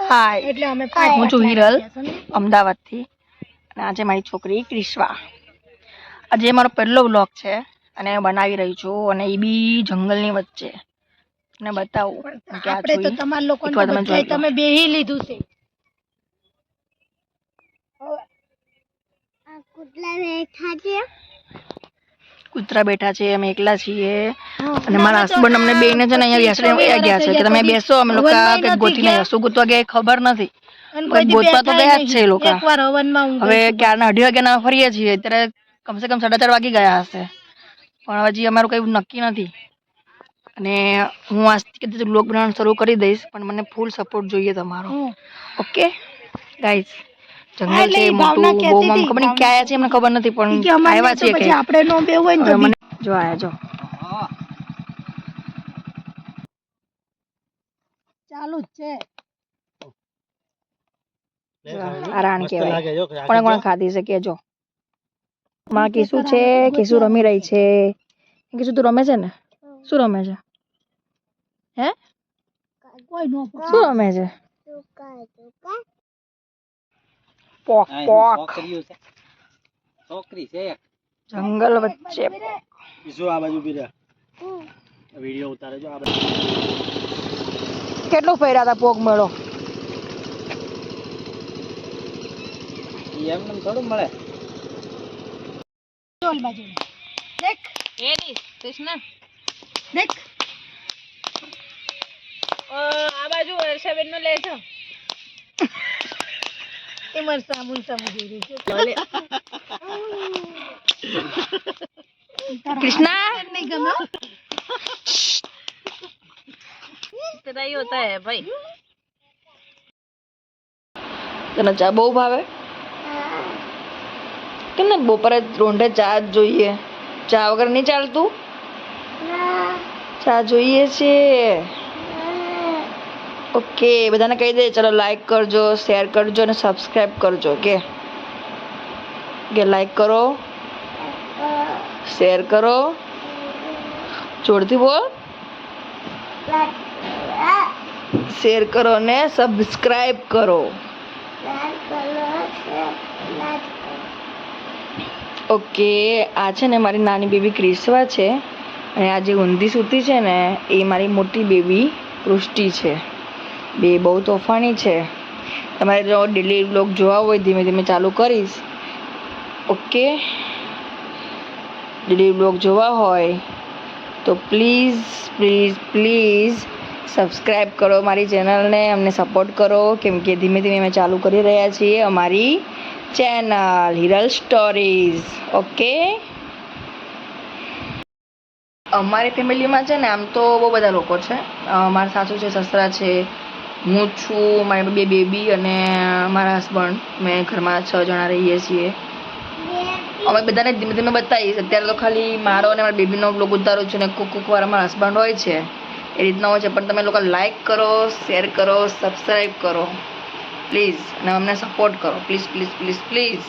હાય એટલે અમે હું છું હિરલ અમદાવાદથી અને આજે મારી છોકરી ક્રિશ્વા. આજે મારો પહેલો વ્લોગ છે અને બનાવી રહી છું અને એ બી જંગલની વચ્ચે. ને બતાવું કે આપણે તો તમારા લોકોને તમે બેહી લીધું છે. કૂતરા બેઠા છે, અમે એકલા છીએ અને મારા હસબન્ડ અમને બેને છે ને અહીંયા બેસવા ગયા છે કે તમે બેસો, અમે લોકો કંઈક ગોતીને શું ગોતવા ગયા ખબર નથી. ગોતવા તો ગયા જ છે એ લોકો. હવે ક્યારના 2:30 વાગ્યાના ફરીએ છીએ, અત્યારે કમસે કમ 4:30 વાગી ગયા હશે, પણ હજી અમારું કંઈ નક્કી નથી. અને હું આજથી કદાચ બ્લોગ બનાવવાનું શરૂ કરી દઈશ, પણ મને ફૂલ સપોર્ટ જોઈએ તમારો. ઓકે ગાઈઝ, જંગલ છે મોટું, બહુ ખબર નહીં ક્યાં છે એમને ખબર નથી, પણ આવ્યા છીએ કે આપણે નો બેવું હોય ને તો મને જો આયા જો ચાલુ જ છે. આ રાણ કહેવાય. કોણે કોણે ખાધી છે કેજો. માં કીસુ છે, કીસુ રમી રહી છે. કીસુ તું રમે છે ને? શું રમે છે? હે શું રમે છે? પોક પોક. છોકરી છે જંગલ વચ્ચે. કીસુ આ બાજુ બીરા વિડિયો ઉતારે જો આ બાજુ. કેટલો ફેર્યા હતા પોક મેળો? એમને થોડું મળે. ચોલ બાજુ દેખ એ ની કૃષ્ણ દેખ આ બાજુ વર્ષાબેન નો લે છે. એ મરસા મુલસા મુજી છે. कृष्णा नहीं गमा तेरा ही होता है भाई. તને ચા બહુ ભાવે? કેમ ને બપોરે રોંઢે ચા જ જોઈએ? ચા વગર નહીં ચાલતું? ચા જોઈએ છે. ઓકે, બધાને કહી દે ચલો લાઈક કરજો, શેર કરજો અને સબસ્ક્રાઇબ કરજો. કે લાઈક કરો, શેર કરો, જોરથી બોલ, શેર કરો અને સબસ્ક્રાઇબ કરો. ઓકે, આ છે ને મારી નાની બેબી ક્રિશ્વા છે અને આ જે ઊંધી સૂતી છે ને એ મારી મોટી બેબી પૃષ્ટિ છે. બે બહુ તોફાની છે. તમારે જો ડેલી વ્લોગ જોવા હોય ધીમે ધીમે ચાલુ કરીશ. ઓકે, ડેલી વ્લોગ જોવા હોય તો પ્લીઝ પ્લીઝ પ્લીઝ સબસ્ક્રાઈબ કરો મારી ચેનલને, અમને સપોર્ટ કરો, કેમ કે ધીમે ધીમે અમે ચાલુ કરી રહ્યા છીએ અમારી ચેનલ હિરલ સ્ટોરીઝ. ઓકે, અમારી ફેમિલીમાં છે ને આમ તો બહુ બધા લોકો છે. મારા સાસુ છે, સસરા છે, હું છું, મારી બે બેબી અને મારા હસબન્ડ. મેં ઘરમાં 6 જણા રહીએ છીએ. અમે બધાને ધીમે ધીમે બતાવીશ. અત્યારે તો ખાલી મારો અને મારી બેબીનો બ્લોગ ઉતારું છું ને કોક વાર અમારા હસબન્ડ હોય છે એ રીતના હોય છે. પણ તમે લોકો લાઈક કરો, શેર કરો, સબસ્ક્રાઈબ કરો પ્લીઝ, અને અમને સપોર્ટ કરો પ્લીઝ પ્લીઝ પ્લીઝ પ્લીઝ.